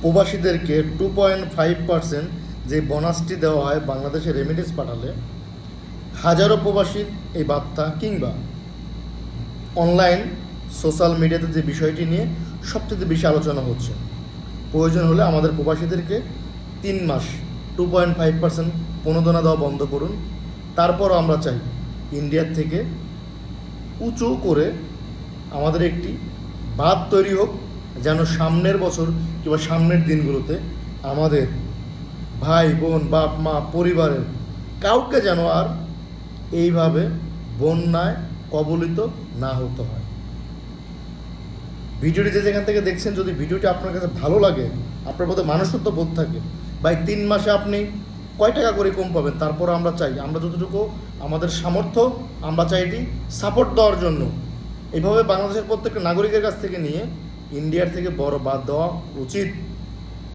প্রবাসীদেরকে 2.5% যে বোনাসটি দেওয়া হয় বাংলাদেশে রেমিটেন্স পাঠালে, হাজারো প্রবাসীর এই বার্তা কিংবা অনলাইন সোশ্যাল মিডিয়াতে যে বিষয়টি নিয়ে সবচেয়ে বেশি আলোচনা হচ্ছে। প্রয়োজন হলে আমাদের প্রবাসীদেরকে 3 মাস 2.5% প্রণোদনা দেওয়া বন্ধ করুন। তারপরও আমরা চাই ইন্ডিয়ার থেকে উঁচু করে আমাদের একটি বাঁধ তৈরি হোক, যেন সামনের বছর কিংবা সামনের দিনগুলোতে আমাদের ভাই বোন বাপ মা পরিবারের কাউকে যেন আর এইভাবে বন্যায় কবলিত না হতে হয়। ভিডিওটি যে যেখান থেকে দেখছেন, যদি ভিডিওটি আপনার কাছে ভালো লাগে, আপনার মধ্যে মানুষত্ব বোধ থাকে, ভাই 3 মাসে আপনি কয় টাকা করে কম পাবেন, তারপর আমরা চাই আমরা যতটুকু আমাদের সামর্থ্য আমরা চাই এটি সাপোর্ট দেওয়ার জন্য। এইভাবে বাংলাদেশের প্রত্যেকটা নাগরিকের কাছ থেকে নিয়ে ইন্ডিয়ার থেকে বড় বাদ দেওয়া উচিত।